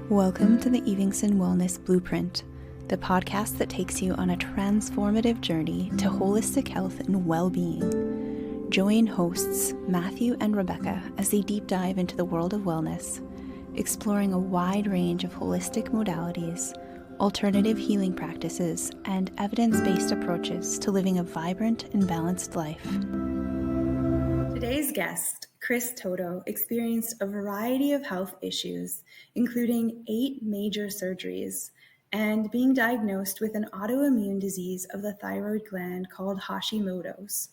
Welcome to the Evingson Wellness Blueprint, the podcast that takes you on a transformative journey to holistic health and well-being. Join hosts Matthew and Rebecca as they deep dive into the world of wellness, exploring a wide range of holistic modalities, alternative healing practices, and evidence-based approaches to living a vibrant and balanced life. Today's guest, Cris Toto, experienced a variety of health issues, including 8 major surgeries, and being diagnosed with an autoimmune disease of the thyroid gland called Hashimoto's.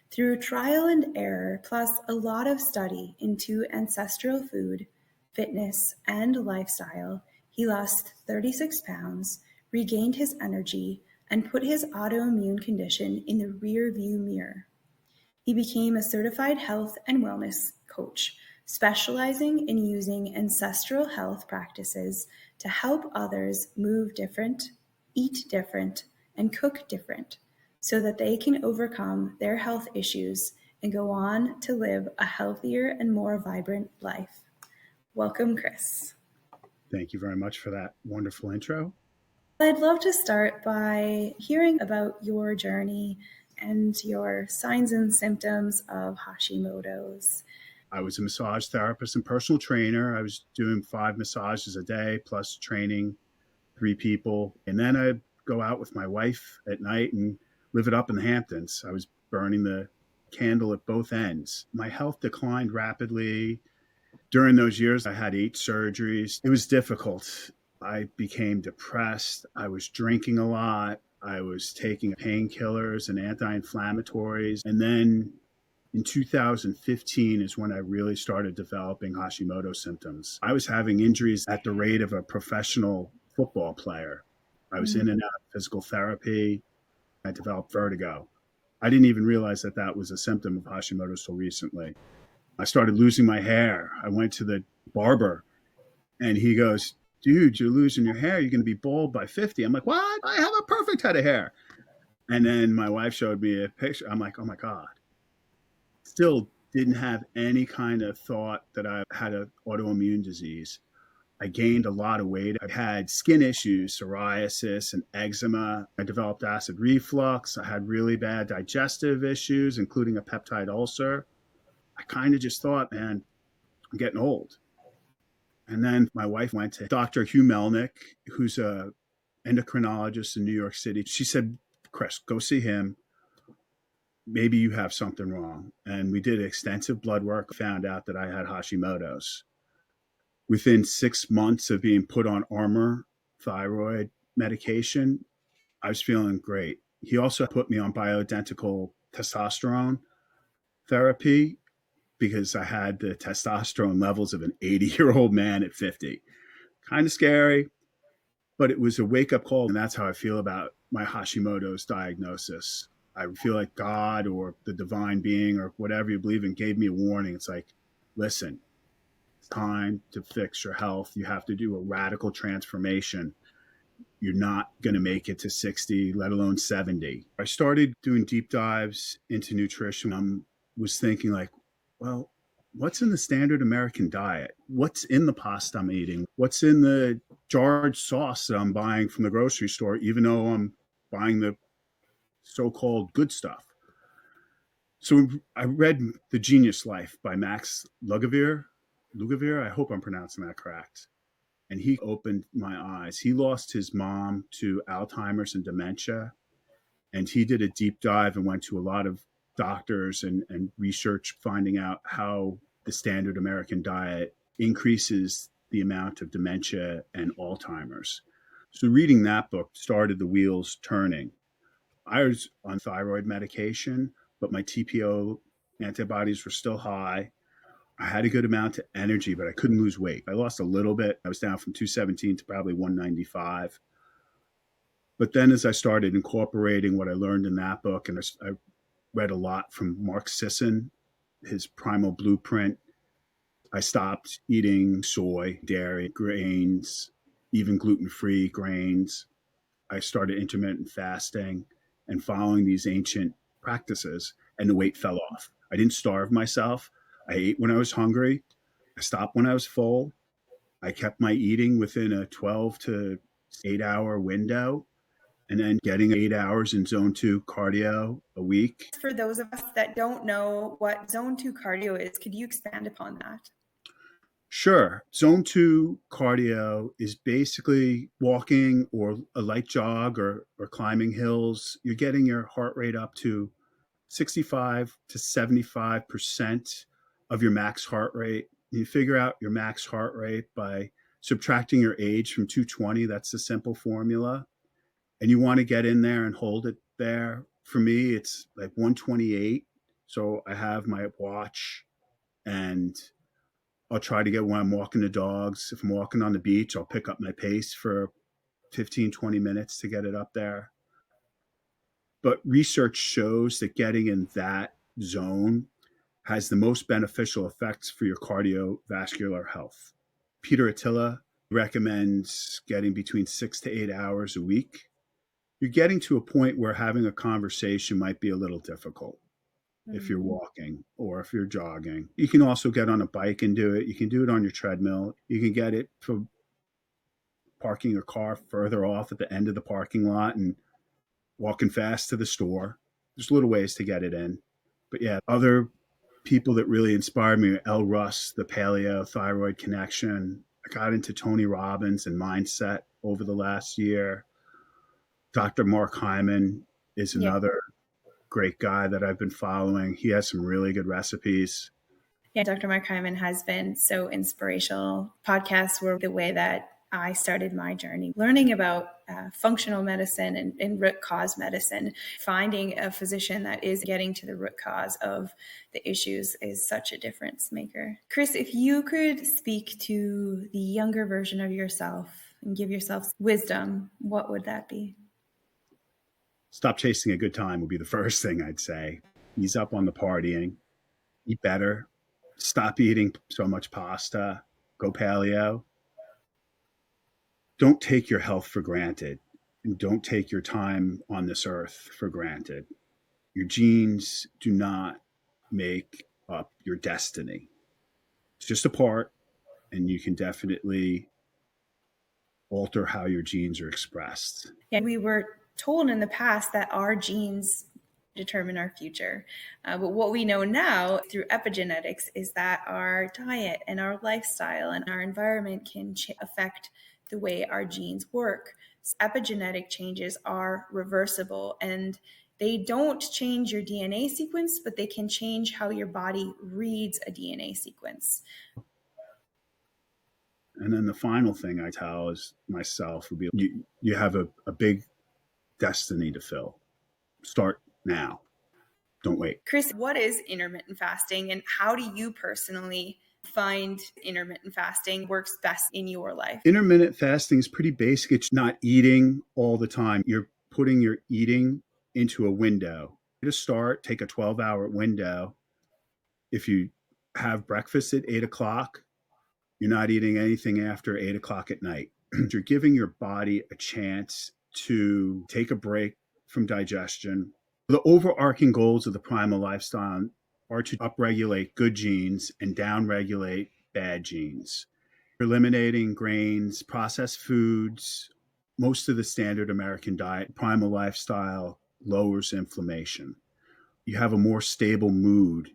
Through trial and error, plus a lot of study into ancestral food, fitness, and lifestyle, he lost 36 pounds, regained his energy, and put his autoimmune condition in the rear-view mirror. He became a certified health and wellness coach, specializing in using ancestral health practices to help others move different, eat different, and cook different so that they can overcome their health issues and go on to live a healthier and more vibrant life. Welcome, Cris. Thank you very much for that wonderful intro. I'd love to start by hearing about your journey and your signs and symptoms of Hashimoto's. I was a massage therapist and personal trainer. I was doing 5 massages a day, plus training 3 people. And then I'd go out with my wife at night and live it up in the Hamptons. I was burning the candle at both ends. My health declined rapidly. During those years, I had 8 surgeries. It was difficult. I became depressed. I was drinking a lot. I was taking painkillers and anti-inflammatories. And then in 2015 is when I really started developing Hashimoto symptoms. I was having injuries at the rate of a professional football player. I was in and out of physical therapy. I developed vertigo. I didn't even realize that that was a symptom of Hashimoto's till recently. I started losing my hair. I went to the barber and he goes, "Dude, you're losing your hair. You're going to be bald by 50. I'm like, "What? I have a perfect head of hair." And then my wife showed me a picture. I'm like, oh my God. Still didn't have any kind of thought that I had an autoimmune disease. I gained a lot of weight. I had skin issues, psoriasis and eczema. I developed acid reflux. I had really bad digestive issues, including a peptide ulcer. I kind of just thought, man, I'm getting old. And then my wife went to Dr. Hugh Melnick, who's a endocrinologist in New York City. She said, "Cris, go see him. Maybe you have something wrong." And we did extensive blood work, found out that I had Hashimoto's. Within 6 months of being put on Armour thyroid medication, I was feeling great. He also put me on bioidentical testosterone therapy because I had the testosterone levels of an 80-year-old man at 50. Kind of scary, but it was a wake-up call, and that's how I feel about my Hashimoto's diagnosis. I feel like God or the divine being or whatever you believe in gave me a warning. It's like, listen, it's time to fix your health. You have to do a radical transformation. You're not going to make it to 60, let alone 70. I started doing deep dives into nutrition. I was thinking like, well, what's in the standard American diet? What's in the pasta I'm eating? What's in the jarred sauce that I'm buying from the grocery store, even though I'm buying the so-called good stuff? So I read The Genius Life by Max Lugavere. I hope I'm pronouncing that correct. And he opened my eyes. He lost his mom to Alzheimer's and dementia. And he did a deep dive and went to a lot of doctors and research, finding out how the standard American diet increases the amount of dementia and Alzheimer's. So reading that book started the wheels turning. I was on thyroid medication, but my TPO antibodies were still high. I had a good amount of energy, but I couldn't lose weight. I lost a little bit. I was down from 217 to probably 195. But then as I started incorporating what I learned in that book, and I read a lot from Mark Sisson, his Primal Blueprint, I stopped eating soy, dairy, grains, even gluten-free grains. I started intermittent fasting and following these ancient practices, and the weight fell off. I didn't starve myself. I ate when I was hungry. I stopped when I was full. I kept my eating within a 12 to 8 hour window, and then getting 8 hours in zone 2 cardio a week. For those of us that don't know what zone 2 cardio is, could you expand upon that? Sure. Zone 2 cardio is basically walking or a light jog or climbing hills. You're getting your heart rate up to 65 to 75% of your max heart rate. You figure out your max heart rate by subtracting your age from 220. That's the simple formula. And you want to get in there and hold it there. For me, it's like 128. So I have my watch, and I'll try to get when I'm walking the dogs. If I'm walking on the beach, I'll pick up my pace for 15, 20 minutes to get it up there. But research shows that getting in that zone has the most beneficial effects for your cardiovascular health. Peter Attila recommends getting between 6 to 8 hours a week. You're getting to a point where having a conversation might be a little difficult if you're walking or if you're jogging. You can also get on a bike and do it. You can do it on your treadmill. You can get it for parking your car further off at the end of the parking lot and walking fast to the store. There's little ways to get it in. But yeah, other people that really inspired me are L. Russ, the Paleo Thyroid Connection. I got into Tony Robbins and mindset over the last year. Dr. Mark Hyman is another great guy that I've been following. He has some really good recipes. Yeah, Dr. Mark Hyman has been so inspirational. Podcasts were the way that I started my journey, learning about functional medicine and root cause medicine. Finding a physician that is getting to the root cause of the issues is such a difference maker. Cris, if you could speak to the younger version of yourself and give yourself wisdom, what would that be? Stop chasing a good time would be the first thing I'd say. Ease up on the partying. Eat better. Stop eating so much pasta. Go paleo. Don't take your health for granted, and don't take your time on this earth for granted. Your genes do not make up your destiny. It's just a part, and you can definitely alter how your genes are expressed. Yeah, we were told in the past that our genes determine our future. But what we know now through epigenetics is that our diet and our lifestyle and our environment can affect the way our genes work. So epigenetic changes are reversible, and they don't change your DNA sequence, but they can change how your body reads a DNA sequence. And then the final thing I tell is myself would be you have a big destiny to fill. Start now. Don't wait. Cris, what is intermittent fasting, and how do you personally find intermittent fasting works best in your life? Intermittent fasting is pretty basic. It's not eating all the time. You're putting your eating into a window. To start, take a 12-hour window. If you have breakfast at 8 o'clock, you're not eating anything after 8 o'clock at night. You're giving your body a chance to take a break from digestion. The overarching goals of the Primal lifestyle are to upregulate good genes and downregulate bad genes. Eliminating grains, processed foods, most of the standard American diet. Primal lifestyle lowers inflammation. You have a more stable mood,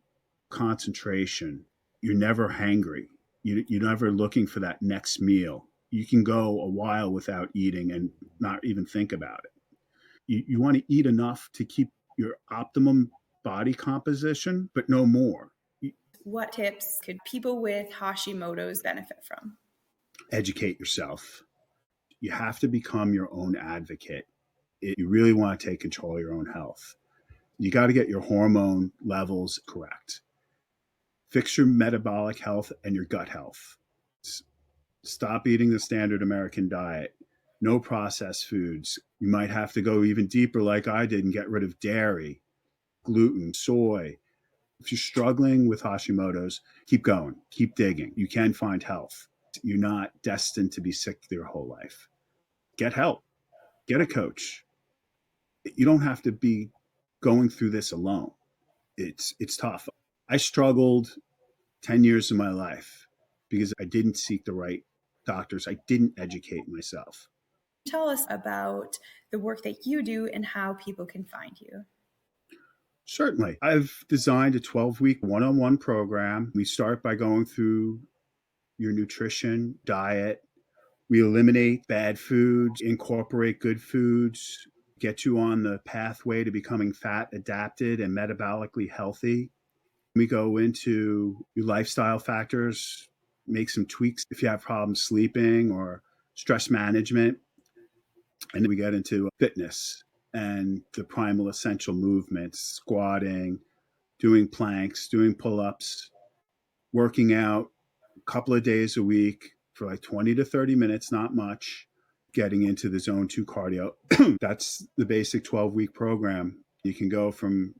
concentration. You're never hangry. You're never looking for that next meal. You can go a while without eating and not even think about it. You want to eat enough to keep your optimum body composition, but no more. What tips could people with Hashimoto's benefit from? Educate yourself. You have to become your own advocate. You really want to take control of your own health. You got to get your hormone levels correct. Fix your metabolic health and your gut health. Stop eating the standard American diet. No processed foods. You might have to go even deeper, like I did, and get rid of dairy, gluten, soy. If you're struggling with Hashimoto's, keep going, keep digging. You can find health. You're not destined to be sick your whole life. Get help, get a coach. You don't have to be going through this alone. It's tough. I struggled 10 years of my life because I didn't seek the right doctors. I didn't educate myself. Tell us about the work that you do and how people can find you. Certainly. I've designed a 12-week one-on-one program. We start by going through your nutrition, diet. We eliminate bad foods, incorporate good foods, get you on the pathway to becoming fat adapted and metabolically healthy. We go into your lifestyle factors, make some tweaks if you have problems sleeping or stress management. And then we get into fitness and the primal essential movements, squatting, doing planks, doing pull-ups, working out a couple of days a week for like 20 to 30 minutes, not much, getting into the zone 2 cardio. That's the basic 12-week program. You can go from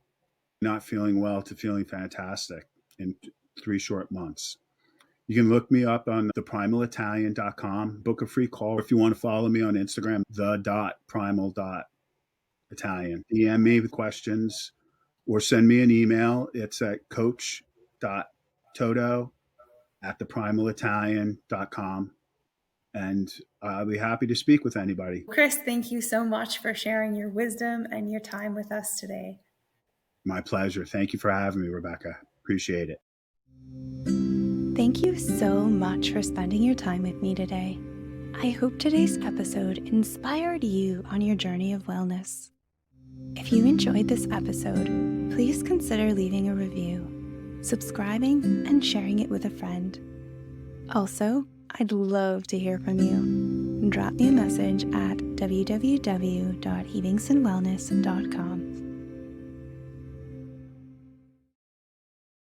not feeling well to feeling fantastic in 3 short months. You can look me up on theprimalitalian.com, book a free call. If you want to follow me on Instagram, the.primal.italian. DM me with questions or send me an email. It's at coach.toto@theprimalitalian.com. And I'll be happy to speak with anybody. Cris, thank you so much for sharing your wisdom and your time with us today. My pleasure. Thank you for having me, Rebecca. Appreciate it. Thank you so much for spending your time with me today. I hope today's episode inspired you on your journey of wellness. If you enjoyed this episode, please consider leaving a review, subscribing, and sharing it with a friend. Also, I'd love to hear from you. Drop me a message at www.evingsonwellness.com.